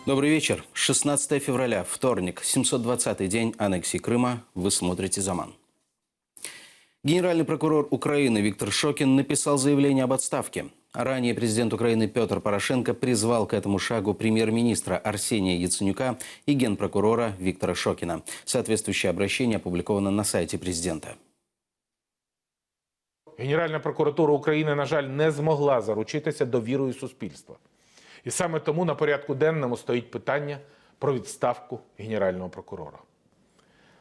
Добрый вечер. 16 февраля, вторник, 720-й день аннексии Крыма. Вы смотрите «Заман». Генеральный прокурор Украины Виктор Шокин написал заявление об отставке. Ранее президент Украины Петр Порошенко призвал к этому шагу премьер-министра Арсения Яценюка и генпрокурора Виктора Шокина. Соответствующее обращение опубликовано на сайте президента. Генеральна прокуратура України, на жаль, не змогла заручитися довірою суспільства. І саме тому на порядку денному стоїть питання про відставку Генерального прокурора.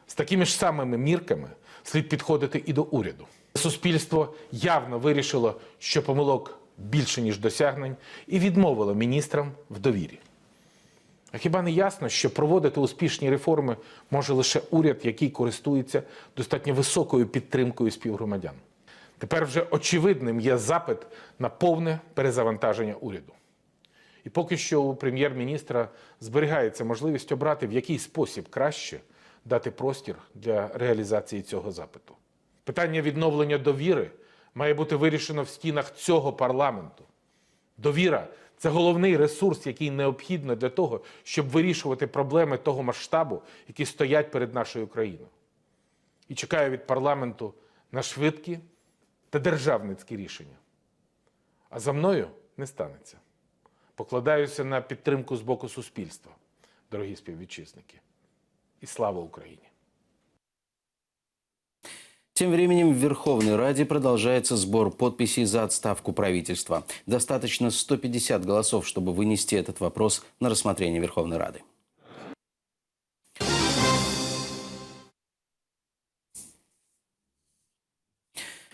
З такими ж самими мірками слід підходити і до уряду. Суспільство явно вирішило, що помилок більше, ніж досягнень, і відмовило міністрам в довірі. А хіба не ясно, що проводити успішні реформи може лише уряд, який користується достатньо високою підтримкою співгромадян? Тепер вже очевидним є запит на повне перезавантаження уряду. І поки що у прем'єр-міністра зберігається можливість обрати, в який спосіб краще дати простір для реалізації цього запиту. Питання відновлення довіри має бути вирішено в стінах цього парламенту. Довіра – це головний ресурс, який необхідно для того, щоб вирішувати проблеми того масштабу, які стоять перед нашою країною. І чекаю від парламенту на швидкі та державницькі рішення. А за мною не станеться. Покладаюся на підтримку з боку суспільства, дорогі співвітчизники. И слава Украине! Тем временем в Верховной Раде продолжается сбор подписей за отставку правительства. Достаточно 150 голосов, чтобы вынести этот вопрос на рассмотрение Верховной Рады.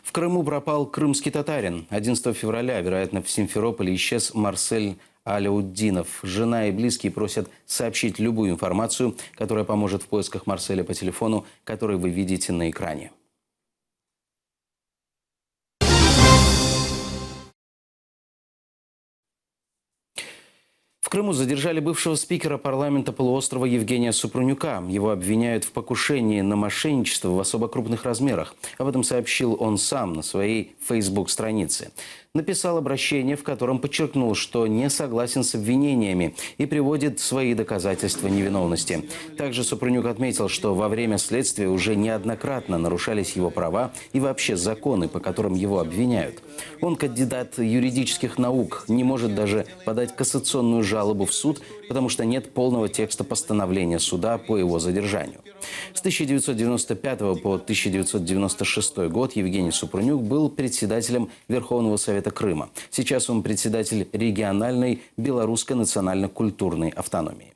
В Крыму пропал крымский татарин. 11 февраля, вероятно, в Симферополе исчез Марсель Аляутдинов. Жена и близкие просят сообщить любую информацию, которая поможет в поисках Марселя по телефону, который вы видите на экране. В Крыму задержали бывшего спикера парламента полуострова Евгения Супрунюка. Его обвиняют в покушении на мошенничество в особо крупных размерах. Об этом сообщил он сам на своей Facebook-странице. Написал обращение, в котором подчеркнул, что не согласен с обвинениями и приводит свои доказательства невиновности. Также Супрунюк отметил, что во время следствия уже неоднократно нарушались его права и вообще законы, по которым его обвиняют. Он кандидат юридических наук, не может даже подать кассационную жалобу в суд, потому что нет полного текста постановления суда по его задержанию. С 1995 по 1996 год Евгений Супрунюк был председателем Верховного Совета Крыма. Сейчас он председатель региональной белорусской национально-культурной автономии.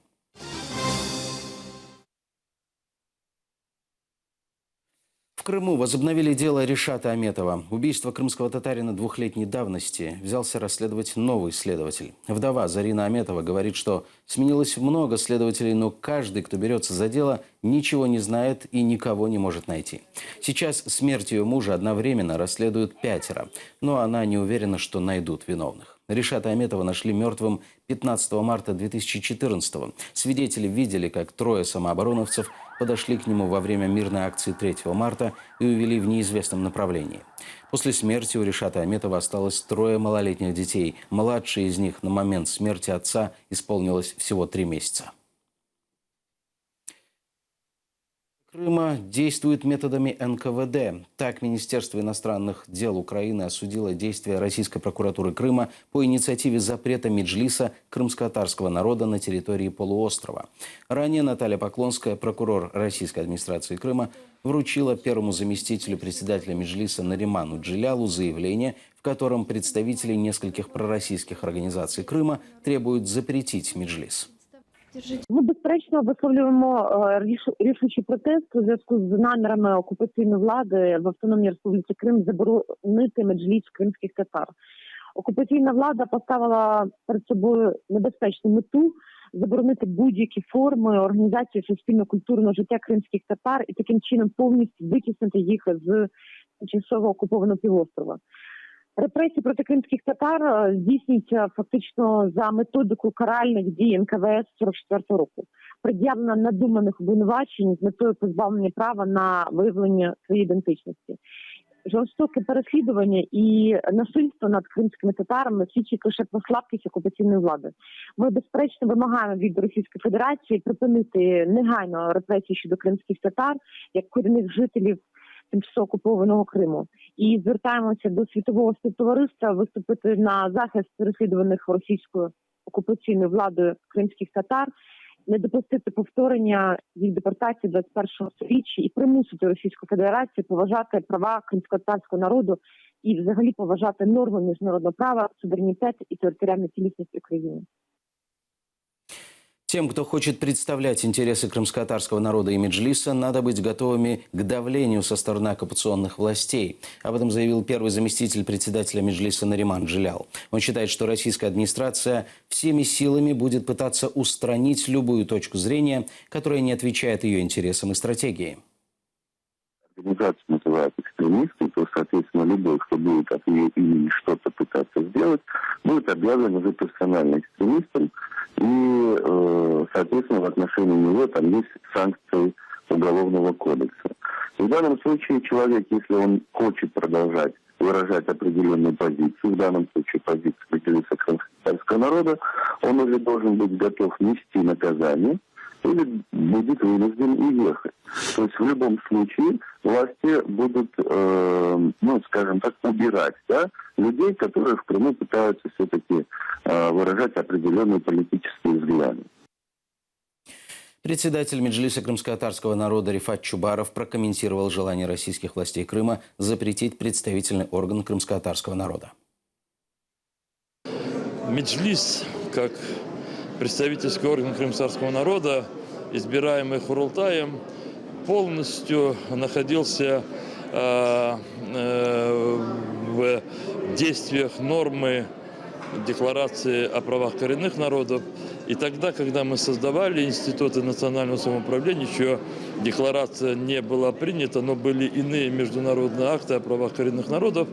В Крыму возобновили дело Ришата Аметова. Убийство крымского татарина двухлетней давности взялся расследовать новый следователь. Вдова Зарина Аметова говорит, что сменилось много следователей, но каждый, кто берется за дело, ничего не знает и никого не может найти. Сейчас смерть ее мужа одновременно расследуют 5, но она не уверена, что найдут виновных. Ришата Аметова нашли мертвым 15 марта 2014 года. Свидетели видели, как 3 самообороновцев подошли к нему во время мирной акции 3 марта и увели в неизвестном направлении. После смерти у Ришата Аметова осталось 3 малолетних детей. Младшей из них на момент смерти отца исполнилось всего 3 месяца. Крыма действует методами НКВД. Так Министерство иностранных дел Украины осудило действия российской прокуратуры Крыма по инициативе запрета Меджлиса крымско-татарского народа на территории полуострова. Ранее Наталья Поклонская, прокурор российской администрации Крыма, вручила первому заместителю председателя Меджлиса Нариману Джилялу заявление, в котором представители нескольких пророссийских организаций Крыма требуют запретить Меджлис. Ми, безперечно, висловлюємо рішучий протест у зв'язку з намірами окупаційної влади в Автономній Республіці Крим заборонити меджліс кримських татар. Окупаційна влада поставила перед собою небезпечну мету заборонити будь-які форми організації суспільно-культурного життя кримських татар і таким чином повністю витіснити їх з тимчасово окупованого півострова. Репресії проти кримських татар здійснюються фактично за методикою каральних дій НКВС 44-го року. Пред'явлено надуманих обвинувачень з метою позбавлення права на виявлення своєї ідентичності. Жорстоке переслідування і насильство над кримськими татарами свідчить лише про слабкість окупаційної влади. Ми, безперечно, вимагаємо від Російської Федерації припинити негайно репресії щодо кримських татар, як корінних жителів тимчасово окупованого Криму. І звертаємося до світового співтовариства виступити на захист переслідуваних російською окупаційною владою кримських татар, не допустити повторення їх депортації 21-го сторіччя і примусити Російську Федерацію поважати права кримськотатарського народу і взагалі поважати норми міжнародного права, суверенітет і територіальну цілісність України. Тем, кто хочет представлять интересы крымско-татарского народа и Меджлиса, надо быть готовыми к давлению со стороны оккупационных властей. Об этом заявил первый заместитель председателя Меджлиса Нариман Джилял. Он считает, что российская администрация всеми силами будет пытаться устранить любую точку зрения, которая не отвечает ее интересам и стратегии. Организация называют экстремистой, то, соответственно, любой, кто будет от ее имени что-то пытаться сделать, будет объявлен уже персонально экстремистом. И, соответственно, в отношении него там есть санкции Уголовного кодекса. И в данном случае человек, если он хочет продолжать выражать определенную позицию, в данном случае позицию Меджлиса крымско-татарского народа, он уже должен быть готов нести наказание или будет вынужден уехать. То есть в любом случае власти будут, скажем так, убирать, да, людей, которые в Крыму пытаются все-таки выражать определенные политические взгляды. Председатель Меджлиса крымско-татарского народа Рифат Чубаров прокомментировал желание российских властей Крыма запретить представительный орган крымско-татарского народа. Меджлис, как представительский орган крымско-татарского народа, избираемый Хурултаем, полностью находился в действиях нормы Декларации о правах коренных народов. И тогда, когда мы создавали институты национального самоуправления, еще декларация не была принята, но были иные международные акты о правах коренных народов,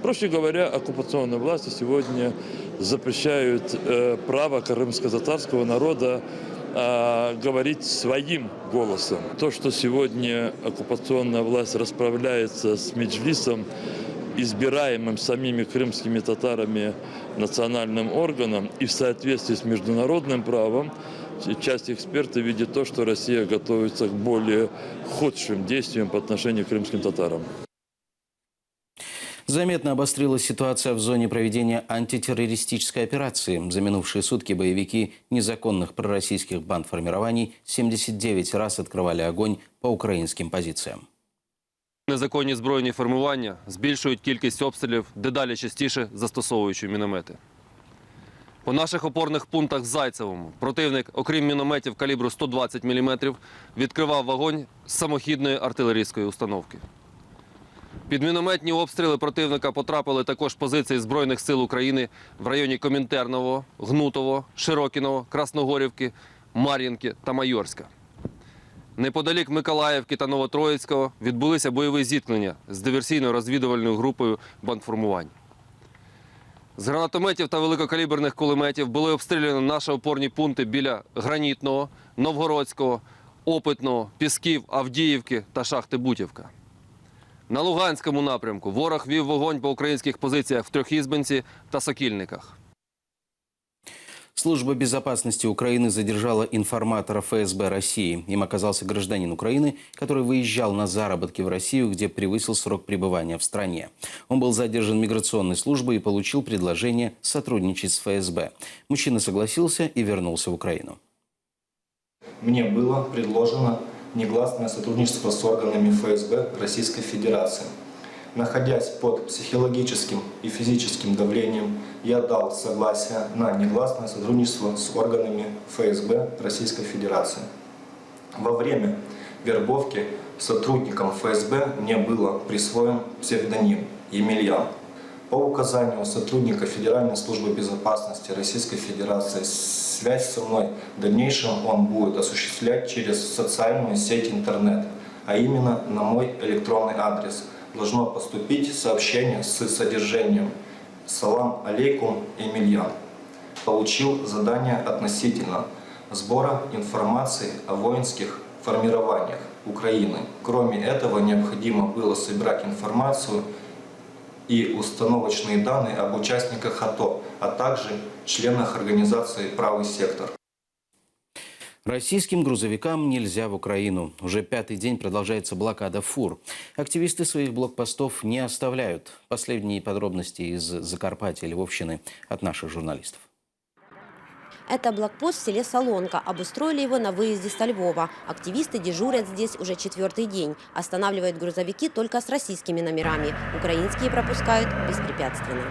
проще говоря, оккупационные власти сегодня запрещают право крымско-татарского народа говорить своим голосом. То, что сегодня оккупационная власть расправляется с Меджлисом, избираемым самими крымскими татарами национальным органом и в соответствии с международным правом, часть экспертов видит то, что Россия готовится к более худшим действиям по отношению к крымским татарам. Заметно обострилась ситуация в зоне проведения антитеррористической операции. За минувшие сутки боевики незаконных пророссийских бандформирований 79 раз открывали огонь по украинским позиціям. Незаконні збройні формування збільшують кількість обстрілів, дедалі частіше застосовуючи міномети. По наших опорних пунктах в Зайцевому противник, окрім мінометів калібру 120 мм, відкривав вогонь з самохідної артилерійської установки. Під мінометні обстріли противника потрапили також позиції Збройних сил України в районі Комінтернового, Гнутового, Широкіного, Красногорівки, Мар'їнки та Майорська. Неподалік Миколаївки та Новотроїцького відбулися бойові зіткнення з диверсійно-розвідувальною групою бандформувань. З гранатометів та великокаліберних кулеметів були обстріляні наші опорні пункти біля Гранітного, Новгородського, Опитного, Пісків, Авдіївки та шахти Бутівка. На Луганському напрямку ворог вів вогонь по українських позиціях в Трьохізбинці та Сокільниках. Служба безопасности Украины задержала информатора ФСБ России. Им оказался гражданин Украины, который выезжал на заработки в Россию, где превысил срок пребывания в стране. Он был задержан миграционной службой и получил предложение сотрудничать с ФСБ. Мужчина согласился и вернулся в Украину. Мне было предложено негласное сотрудничество с органами ФСБ Российской Федерации. Находясь под психологическим и физическим давлением, я дал согласие на негласное сотрудничество с органами ФСБ Российской Федерации. Во время вербовки сотрудникам ФСБ мне было присвоен псевдоним Емельян. По указанию сотрудника Федеральной службы безопасности Российской Федерации связь со мной в дальнейшем он будет осуществлять через социальную сеть интернет, а именно на мой электронный адрес. Должно поступить сообщение с содержанием Салам алейкум, Емельян, получил задание относительно сбора информации о воинских формированиях Украины. Кроме этого, необходимо было собирать информацию и установочные данные об участниках АТО, а также членах организации «Правый сектор». Российским грузовикам нельзя в Украину. Уже 5-й день продолжается блокада фур. Активисты своих блокпостов не оставляют. Последние подробности из Закарпатья и Львовщины от наших журналистов. Это блокпост в селе Солонка. Обустроили его на выезде со Львова. Активисты дежурят здесь уже 4-й день. Останавливают грузовики только с российскими номерами. Украинские пропускают беспрепятственно.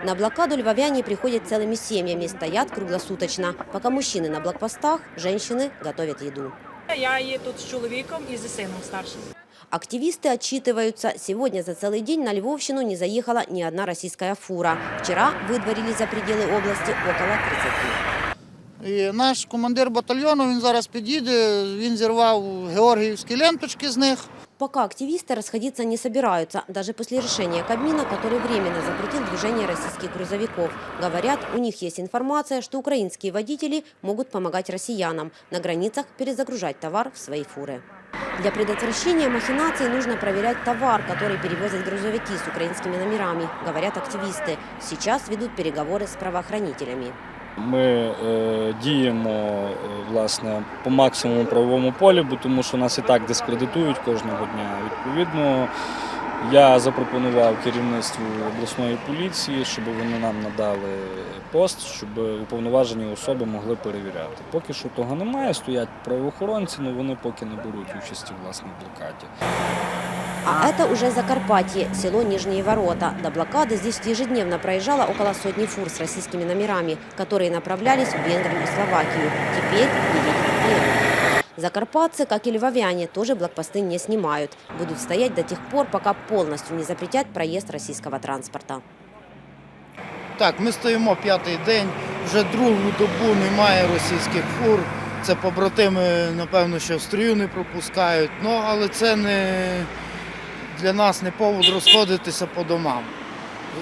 На блокаду львовяне приходят целыми семьями, стоят круглосуточно. Пока мужчины на блокпостах, женщины готовят еду. Я є тут з чоловіком і з сином старшим. Активисты отчитываются. Сегодня за целый день на Львовщину не заехала ни одна российская фура. Вчера выдворили за пределы области около 30. І наш командир батальйону, він зараз підійде, він зірвав георгіївські ленточки з них. Пока активисты расходиться не собираются, даже после решения Кабмина, который временно запретил движение российских грузовиков. Говорят, у них есть информация, что украинские водители могут помогать россиянам на границах перезагружать товар в свои фуры. Для предотвращения махинаций нужно проверять товар, который перевозят грузовики с украинскими номерами, говорят активисты. Сейчас ведут переговоры с правоохранителями. Ми діємо, власне, по максимуму правовому полі, бо тому що нас і так дискредитують кожного дня. Відповідно, я запропонував керівництву обласної поліції, щоб вони нам надали пост, щоб уповноважені особи могли перевіряти. Поки що того немає, стоять правоохоронці, але вони поки не беруть участі в власній блокаді. А это уже Закарпатье, село Нижние Ворота. До блокады здесь ежедневно проезжало около сотни фур с российскими номерами, которые направлялись в Венгрию и Словакию. Теперь едет Львов. Закарпатцы, как и львовяне, тоже блокпосты не снимают. Будут стоять до тех пор, пока полностью не запретят проезд российского транспорта. Так, ми стоїмо 5-й день, вже другу добу немає російських фур. Це побратими, напевно, що в стрію не пропускають. Ну, але це не для нас не повод розходитися по домам.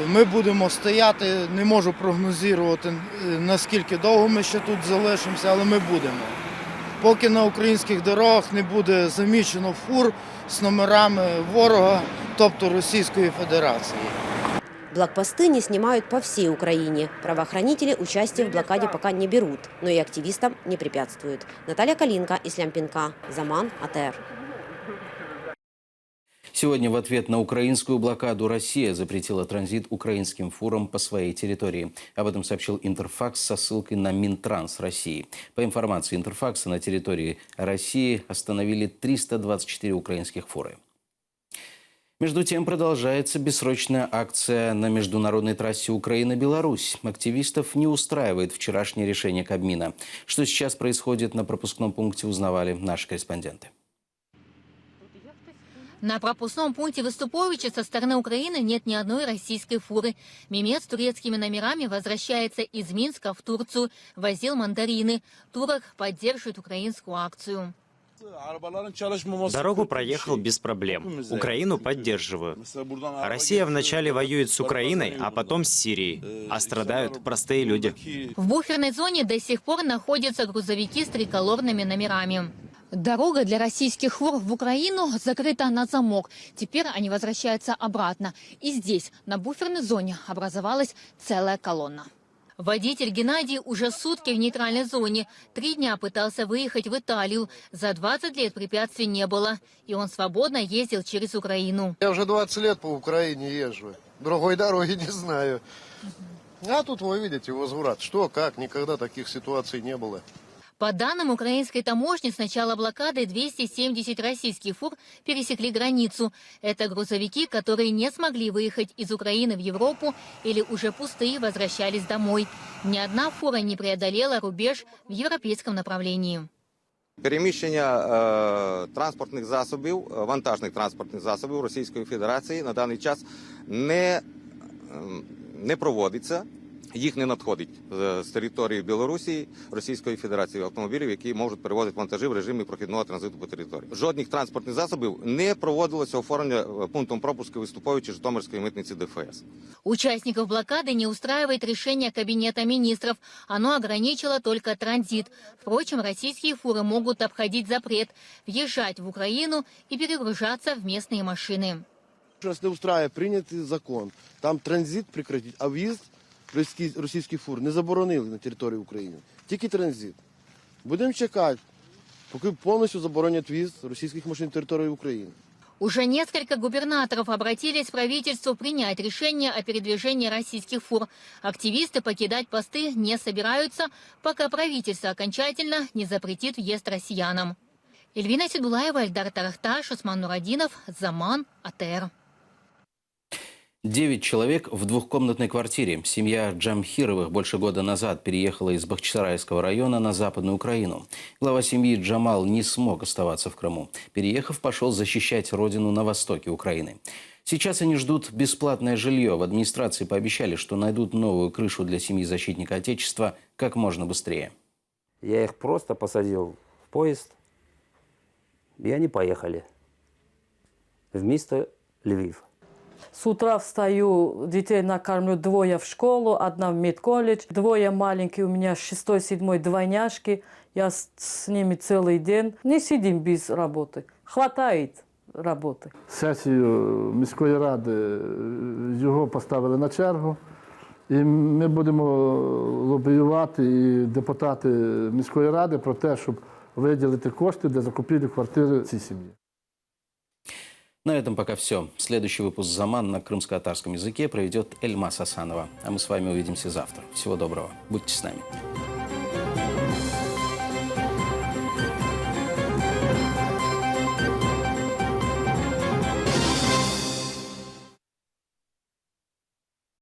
Ми будемо стояти, не можу прогнозувати, наскільки довго ми ще тут залишимося, але ми будемо. Поки на українських дорогах не буде замічено фур з номерами ворога, тобто Російської Федерації. Блокпосты не снимают по всей Украине. Правоохранители участие в блокаде пока не берут, но и активистам не препятствуют. Наталья Калинка, Ислам Пинка, Заман, АТР. Сегодня в ответ на украинскую блокаду Россия запретила транзит украинским фурам по своей территории. Об этом сообщил Интерфакс со ссылкой на Минтранс России. По информации Интерфакса, на территории России остановили 324 украинских фуры. Между тем продолжается бессрочная акция на международной трассе Украина-Беларусь. Активистов не устраивает вчерашнее решение Кабмина. Что сейчас происходит на пропускном пункте, узнавали наши корреспонденты. На пропускном пункте в Иступовиче со стороны Украины нет ни одной российской фуры. Мимец с турецкими номерами возвращается из Минска в Турцию, возил мандарины. Турок поддерживает украинскую акцию. Дорогу проехал без проблем. Украину поддерживаю. Россия вначале воюет с Украиной, а потом с Сирией. А страдают простые люди. В буферной зоне до сих пор находятся грузовики с триколорными номерами. Дорога для российских фур в Украину закрыта на замок. Теперь они возвращаются обратно. И здесь, на буферной зоне, образовалась целая колонна. Водитель Геннадий уже сутки в нейтральной зоне. 3 дня пытался выехать в Италию. За 20 лет препятствий не было. И он свободно ездил через Украину. Я уже 20 лет по Украине езжу. Другой дороги не знаю. А тут вы видите, возврат. Что, как, никогда таких ситуаций не было. По данным украинской таможни, с начала блокады 270 российских фур пересекли границу. Это грузовики, которые не смогли выехать из Украины в Европу или уже пустые возвращались домой. Ни одна фура не преодолела рубеж в европейском направлении. Переміщення транспортних засобів, вантажних транспортних засобів Російської Федерації на даний час не проводиться. їх не надходить з території Білорусі, Російської Федерації автомобілів, які можуть перевозити вантажі в режимі прохідного транзиту по території. Жодних транспортних засобів не проводилося оформлення пунктом пропуску виступовуючи Житомирської митниці ДФС. Участников блокады не устраивает решение Кабинета министров. Оно ограничило только транзит. Впрочем, российские фуры могут обходить запрет, въезжать в Украину и перегружаться в местные машины. Нас не устраивает принятый закон. Там транзит прекратить, а в'їзд російських фур не заборонили на території України. Тільки транзит. Будемо чекати, поки повністю заборонять в'їзд російських машин на території України. Уже несколько губернаторов обратились к правительству принять решение о передвижении российских фур. Активисты покидать посты не собираются, пока правительство окончательно не запретит въезд россиянам. Эльвина Седулаева, Эльдар Тарахташ, Усман Нурадинов, Заман, АТР. 9 человек в двухкомнатной квартире. Семья Джамхировых больше года назад переехала из Бахчисарайского района на Западную Украину. Глава семьи Джамал не смог оставаться в Крыму. Переехав, пошел защищать родину на востоке Украины. Сейчас они ждут бесплатное жилье. В администрации пообещали, что найдут новую крышу для семьи защитника Отечества как можно быстрее. Я их просто посадил в поезд, и они поехали в место Львив. С утра встаю, детей накормлю, 2 в школу, 1 в медколледж, 2 маленькие у меня 6-7 двойняшки. Я с ними целый день. Не сидим без работы. Хватает роботи. Сесію міської ради його поставили на чергу. І ми будемо лобіювати, і депутати міської ради, про те, щоб виділити кошти для закупівлі квартири цій сім'ї. На этом пока все. Следующий выпуск «Заман» на крымско-татарском языке проведет Эльмас Асанова. А мы с вами увидимся завтра. Всего доброго. Будьте с нами.